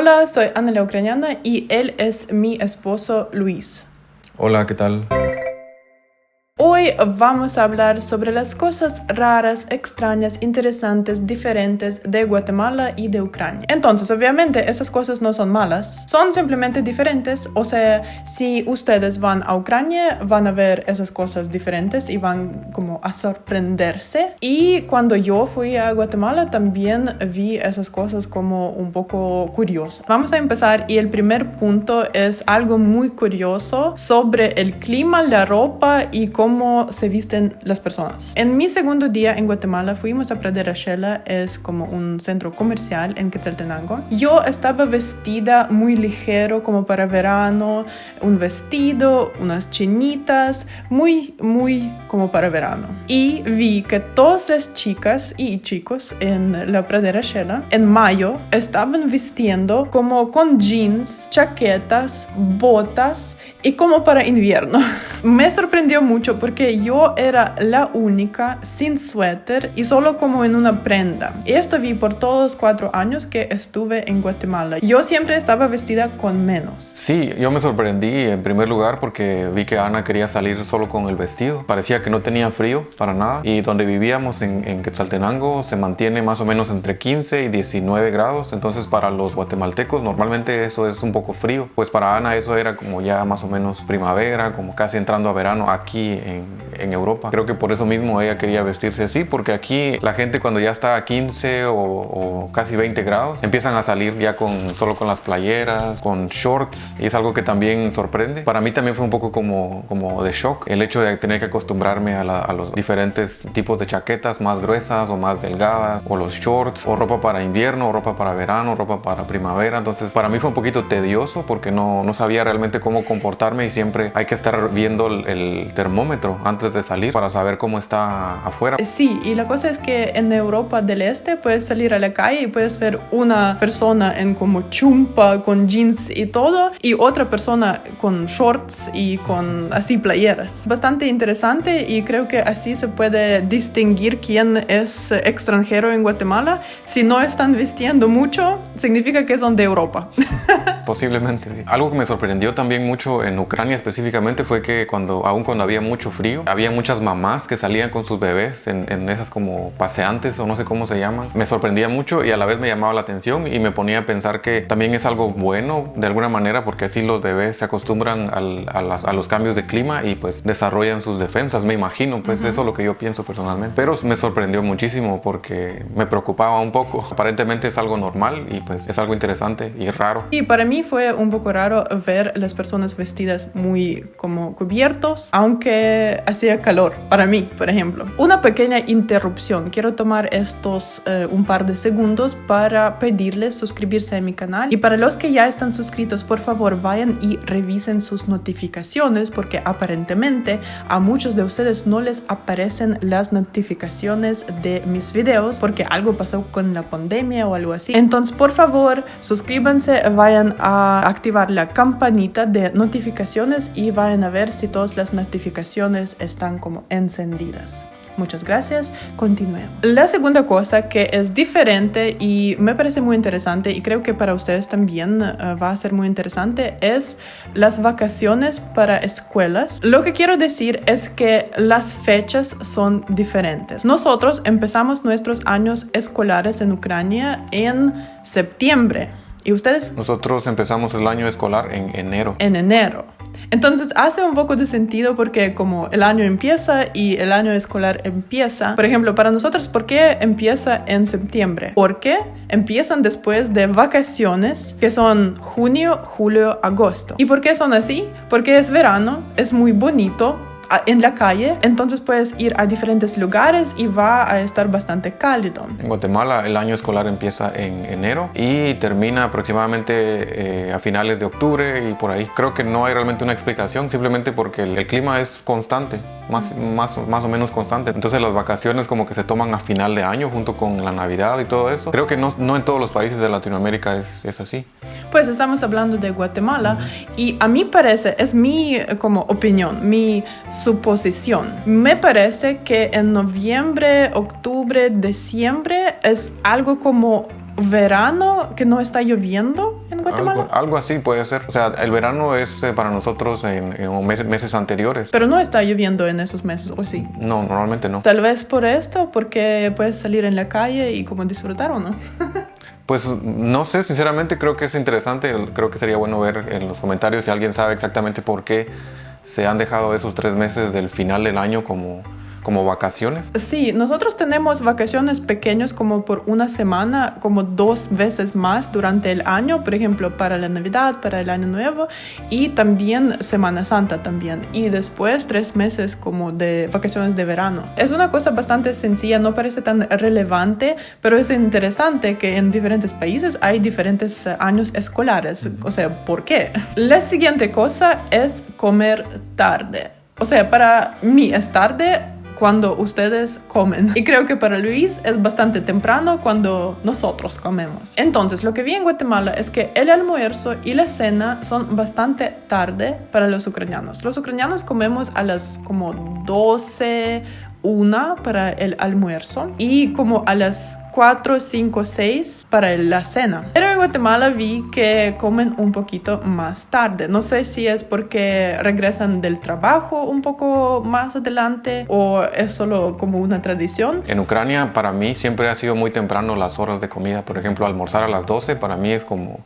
Hola, soy Ana la Ucraniana y él es mi esposo Luis. Hola, ¿qué tal? Hoy vamos a hablar sobre las cosas raras, extrañas, interesantes, diferentes de Guatemala y de Ucrania. Entonces, obviamente, estas cosas no son malas, son simplemente diferentes. O sea, si ustedes van a Ucrania, van a ver esas cosas diferentes y van como a sorprenderse. Y cuando yo fui a Guatemala, también vi esas cosas como un poco curiosas. Vamos a empezar y el primer punto es algo muy curioso sobre el clima, la ropa y cómo se visten las personas. En mi segundo día en Guatemala fuimos a Pradera Shela, es como un centro comercial en Quetzaltenango. Yo estaba vestida muy ligero como para verano, un vestido, unas chinitas, muy como para verano. Y vi que todas las chicas y chicos en la Pradera Shela en mayo estaban vistiendo como con jeans, chaquetas, botas y como para invierno. Me sorprendió mucho porque yo era la única sin suéter y solo como en una prenda. Y esto vi por todos los 4 años que estuve en Guatemala. Yo siempre estaba vestida con menos. Sí, yo me sorprendí en primer lugar porque vi que Ana quería salir solo con el vestido. Parecía que no tenía frío para nada. Y donde vivíamos en Quetzaltenango se mantiene más o menos entre 15 y 19 grados. Entonces para los guatemaltecos normalmente eso es un poco frío. Pues para Ana eso era como ya más o menos primavera, como casi entrando a verano aquí en Europa. Creo que por eso mismo ella quería vestirse así, porque aquí la gente cuando ya está a 15 o casi 20 grados empiezan a salir ya solo con las playeras, con shorts, y es algo que también sorprende. Para mí también fue un poco como de shock el hecho de tener que acostumbrarme a los diferentes tipos de chaquetas más gruesas o más delgadas, o los shorts, o ropa para invierno, o ropa para verano, ropa para primavera. Entonces para mí fue un poquito tedioso porque no sabía realmente cómo comportarme, y siempre hay que estar viendo el termómetro antes de salir para saber cómo está afuera. Sí, y la cosa es que en Europa del Este puedes salir a la calle y puedes ver una persona en como chumpa, con jeans y todo, y otra persona con shorts y con así playeras. Bastante interesante, y creo que así se puede distinguir quién es extranjero en Guatemala. Si no están vistiendo mucho, significa que son de Europa. Posiblemente, sí. Algo que me sorprendió también mucho en Ucrania específicamente fue que aún cuando había mucho frío, había muchas mamás que salían con sus bebés en esas como paseantes o no sé cómo se llaman. Me sorprendía mucho y a la vez me llamaba la atención y me ponía a pensar que también es algo bueno de alguna manera, porque así los bebés se acostumbran a los cambios de clima y pues desarrollan sus defensas, me imagino, pues eso es lo que yo pienso personalmente. Pero me sorprendió muchísimo porque me preocupaba un poco. Aparentemente es algo normal y pues es algo interesante y raro. Y para mí fue un poco raro ver las personas vestidas muy como cubiertos, aunque hacía calor, para mí, por ejemplo. Una pequeña interrupción. Quiero tomar estos un par de segundos para pedirles suscribirse a mi canal. Y para los que ya están suscritos, por favor, vayan y revisen sus notificaciones, porque aparentemente a muchos de ustedes no les aparecen las notificaciones de mis videos, porque algo pasó con la pandemia o algo así. Entonces, por favor, suscríbanse, vayan a activar la campanita de notificaciones y vayan a ver si todas las notificaciones están como encendidas. Muchas gracias, continuemos. La segunda cosa que es diferente y me parece muy interesante, y creo que para ustedes también va a ser muy interesante, es las vacaciones para escuelas. Lo que quiero decir es que las fechas son diferentes. Nosotros empezamos nuestros años escolares en Ucrania en septiembre. ¿Y ustedes? Nosotros empezamos el año escolar en enero. En enero. Entonces hace un poco de sentido porque como el año empieza y el año escolar empieza, por ejemplo, para nosotros, ¿por qué empieza en septiembre? Porque empiezan después de vacaciones que son junio, julio, agosto. ¿Y por qué son así? Porque es verano, es muy bonito en la calle, entonces puedes ir a diferentes lugares y va a estar bastante cálido. En Guatemala el año escolar empieza en enero y termina aproximadamente a finales de octubre y por ahí. Creo que no hay realmente una explicación, simplemente porque el clima es constante, más o menos constante. Entonces las vacaciones como que se toman a final de año junto con la Navidad y todo eso. Creo que no en todos los países de Latinoamérica es así. Pues estamos hablando de Guatemala y a mí parece, es mi como opinión, mi suposición. Me parece que en noviembre, octubre, diciembre es algo como verano que no está lloviendo en Guatemala. Algo así puede ser. O sea, el verano es para nosotros en meses anteriores. Pero no está lloviendo en esos meses, ¿o sí? No, normalmente no. Tal vez por esto, porque puedes salir en la calle y como disfrutar, ¿o no? Pues no sé, sinceramente creo que es interesante. Creo que sería bueno ver en los comentarios si alguien sabe exactamente por qué se han dejado esos 3 meses del final del año como vacaciones. Sí, nosotros tenemos vacaciones pequeñas como por una semana, como 2 veces más durante el año, por ejemplo, para la Navidad, para el Año Nuevo y también Semana Santa también. Y después 3 meses como de vacaciones de verano. Es una cosa bastante sencilla, no parece tan relevante, pero es interesante que en diferentes países hay diferentes años escolares. O sea, ¿por qué? La siguiente cosa es comer tarde. O sea, para mí es tarde cuando ustedes comen. Y creo que para Luis es bastante temprano cuando nosotros comemos. Entonces, lo que vi en Guatemala es que el almuerzo y la cena son bastante tarde para los ucranianos. Los ucranianos comemos a las como 12, 1 para el almuerzo y como a las 4, 5, 6 para la cena. Pero en Guatemala vi que comen un poquito más tarde. No sé si es porque regresan del trabajo un poco más adelante o es solo como una tradición. En Ucrania para mí siempre ha sido muy temprano las horas de comida. Por ejemplo, almorzar a las 12 para mí es como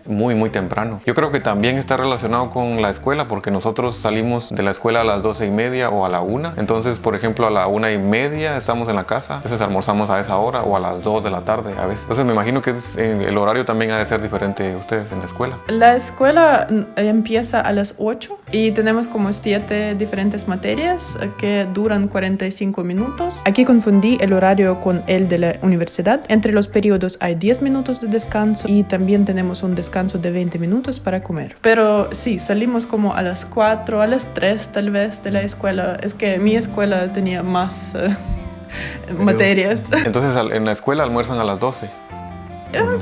muy temprano. Yo creo que también está relacionado con la escuela porque nosotros salimos de la escuela a las 12:30 o a la 1. Entonces, por ejemplo, a la 1:30 estamos en la casa. Entonces almorzamos a esa hora o a las 2 de la tarde a veces. Entonces me imagino que el horario también ha de ser diferente ustedes en la escuela. La escuela empieza a las 8 y tenemos como 7 diferentes materias que duran 45 minutos. Aquí confundí el horario con el de la universidad. Entre los periodos hay 10 minutos de descanso y también tenemos un descanso de 20 minutos para comer. Pero sí, salimos como a las 4, a las 3 tal vez de la escuela. Es que mi escuela tenía más materias. Entonces en la escuela almuerzan a las 12.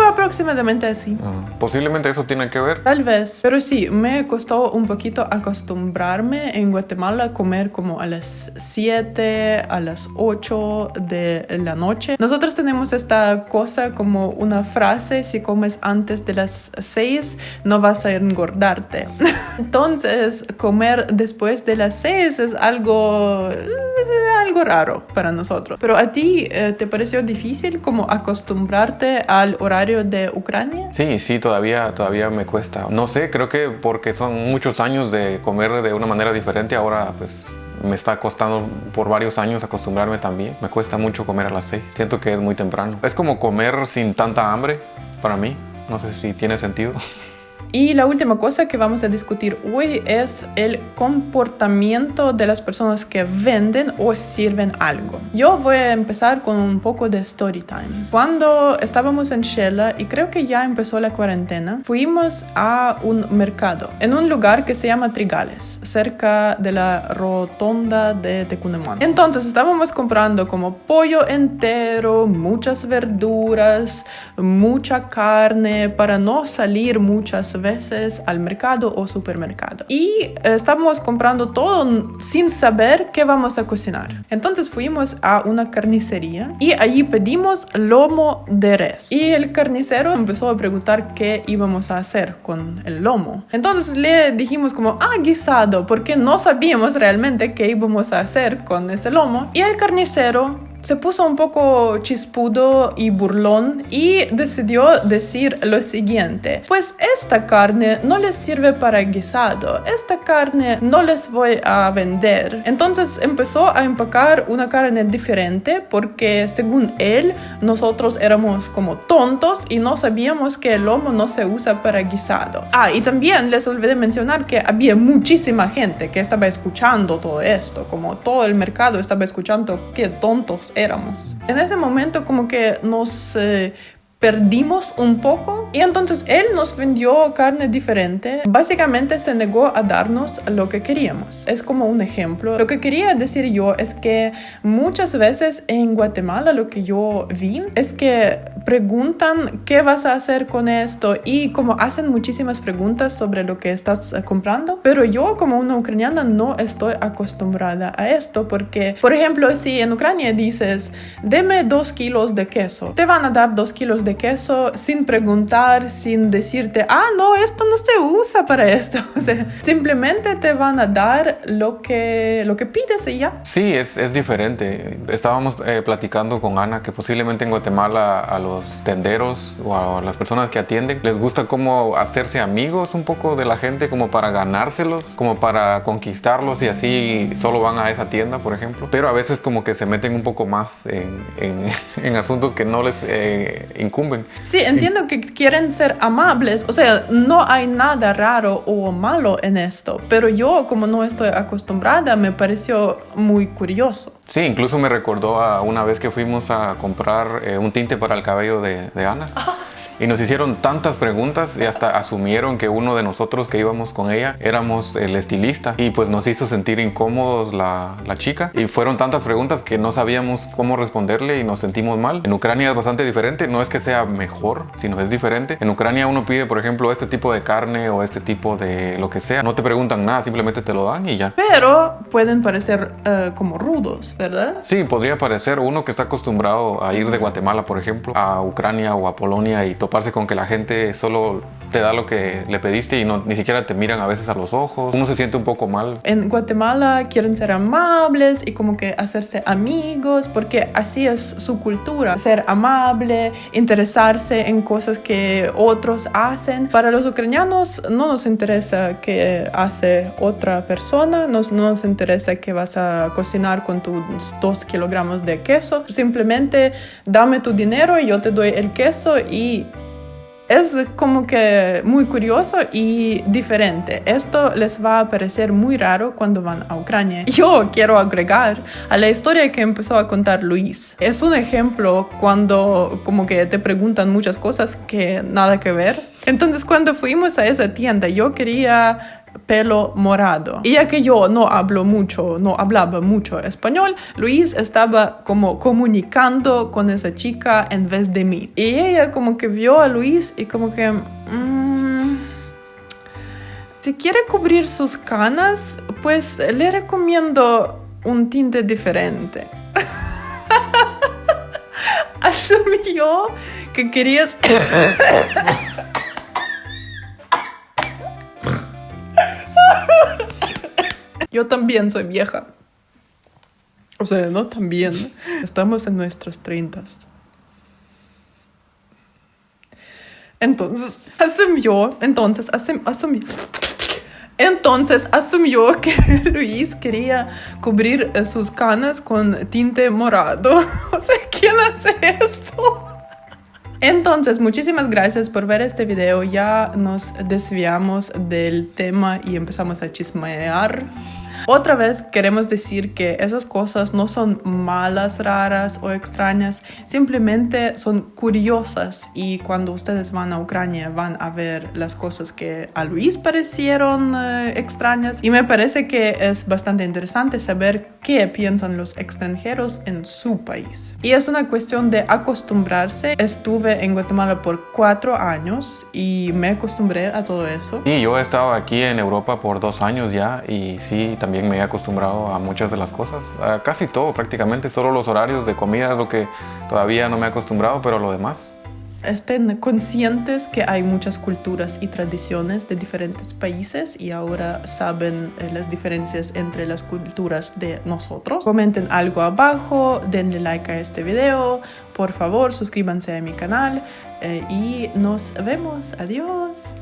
Aproximadamente así. Posiblemente eso tiene que ver. Tal vez, pero sí, me costó un poquito acostumbrarme en Guatemala a comer como a las 7, a las 8 de la noche. Nosotros tenemos esta cosa como una frase: si comes antes de las 6 no vas a engordarte. Entonces, comer después de las 6 es algo raro para nosotros. Pero ¿a ti te pareció difícil como acostumbrarte al horario de Ucrania? Sí, todavía me cuesta. No sé, creo que porque son muchos años de comer de una manera diferente, ahora pues me está costando por varios años acostumbrarme también. Me cuesta mucho comer a las 6. Siento que es muy temprano. Es como comer sin tanta hambre para mí. No sé si tiene sentido. Y la última cosa que vamos a discutir hoy es el comportamiento de las personas que venden o sirven algo. Yo voy a empezar con un poco de story time. Cuando estábamos en Xela, y creo que ya empezó la cuarentena, fuimos a un mercado en un lugar que se llama Trigales, cerca de la rotonda de Tecunamón. Entonces estábamos comprando como pollo entero, muchas verduras, mucha carne para no salir muchas veces al mercado o supermercado. Y estamos comprando todo sin saber qué vamos a cocinar. Entonces fuimos a una carnicería y allí pedimos lomo de res. Y el carnicero empezó a preguntar qué íbamos a hacer con el lomo. Entonces le dijimos como, guisado, porque no sabíamos realmente qué íbamos a hacer con ese lomo. Y el carnicero se puso un poco chispudo y burlón y decidió decir lo siguiente: pues esta carne no les sirve para guisado, esta carne no les voy a vender. Entonces empezó a empacar una carne diferente porque según él nosotros éramos como tontos y no sabíamos que el lomo no se usa para guisado. Y también les olvidé mencionar que había muchísima gente que estaba escuchando todo esto, como todo el mercado estaba escuchando qué tontos éramos. En ese momento como que nos perdimos un poco y entonces él nos vendió carne diferente. Básicamente se negó a darnos lo que queríamos. Es como un ejemplo. Lo que quería decir yo es que muchas veces en Guatemala lo que yo vi es que preguntan qué vas a hacer con esto y como hacen muchísimas preguntas sobre lo que estás comprando, pero yo como una ucraniana no estoy acostumbrada a esto porque, por ejemplo, si en Ucrania dices deme 2 kilos de queso, te van a dar 2 kilos de de queso sin preguntar, sin decirte, no, esto no se usa para esto. O sea, simplemente te van a dar lo que pides y ya. Sí, es diferente. Estábamos platicando con Ana que posiblemente en Guatemala a los tenderos o a las personas que atienden les gusta como hacerse amigos un poco de la gente, como para ganárselos, como para conquistarlos, y así solo van a esa tienda, por ejemplo. Pero a veces como que se meten un poco más en asuntos que no les incumben. Sí, entiendo que quieren ser amables. O sea, no hay nada raro o malo en esto. Pero yo, como no estoy acostumbrada, me pareció muy curioso. Sí, incluso me recordó a una vez que fuimos a comprar un tinte para el cabello de Ana. Y nos hicieron tantas preguntas y hasta asumieron que uno de nosotros que íbamos con ella éramos el estilista, y pues nos hizo sentir incómodos la chica, y fueron tantas preguntas que no sabíamos cómo responderle y nos sentimos mal. En Ucrania es bastante diferente, no es que sea mejor, sino es diferente. En Ucrania uno pide, por ejemplo, este tipo de carne o este tipo de lo que sea, no te preguntan nada, simplemente te lo dan y ya. Pero pueden parecer como rudos, ¿verdad? Sí, podría parecer. Uno que está acostumbrado a ir de Guatemala, por ejemplo, a Ucrania o a Polonia y toparse con que la gente solo te da lo que le pediste y ni siquiera te miran a veces a los ojos. Uno se siente un poco mal. En Guatemala quieren ser amables y como que hacerse amigos, porque así es su cultura. Ser amable, interesarse en cosas que otros hacen. Para los ucranianos no nos interesa qué hace otra persona, no nos interesa que vas a cocinar con tus 2 kilogramos de queso. Simplemente dame tu dinero y yo te doy el queso, y es como que muy curioso y diferente. Esto les va a parecer muy raro cuando van a Ucrania. Yo quiero agregar a la historia que empezó a contar Luis. Es un ejemplo cuando como que te preguntan muchas cosas que nada que ver. Entonces, cuando fuimos a esa tienda, yo quería pelo morado. Y ya que yo no hablaba mucho español, Luis estaba como comunicando con esa chica en vez de mí. Y ella como que vio a Luis y como que... si quiere cubrir sus canas, pues le recomiendo un tinte diferente. Asumió que querías... Yo también soy vieja. O sea, no también. Estamos en nuestras 30s. Entonces asumió que Luis quería cubrir sus canas con tinte morado. O sea, ¿quién hace esto? Entonces, muchísimas gracias por ver este video. Ya nos desviamos del tema y empezamos a chismear. Otra vez queremos decir que esas cosas no son malas, raras o extrañas, simplemente son curiosas, y cuando ustedes van a Ucrania van a ver las cosas que a Luis parecieron extrañas, y me parece que es bastante interesante saber qué piensan los extranjeros en su país. Y es una cuestión de acostumbrarse. Estuve en Guatemala por 4 años y me acostumbré a todo eso. Y yo he estado aquí en Europa por 2 años ya, y sí, también me he acostumbrado a muchas de las cosas, a casi todo prácticamente. Solo los horarios de comida es lo que todavía no me he acostumbrado, pero lo demás. Estén conscientes que hay muchas culturas y tradiciones de diferentes países, y ahora saben las diferencias entre las culturas de nosotros. Comenten algo abajo, denle like a este video, por favor suscríbanse a mi canal y nos vemos. Adiós.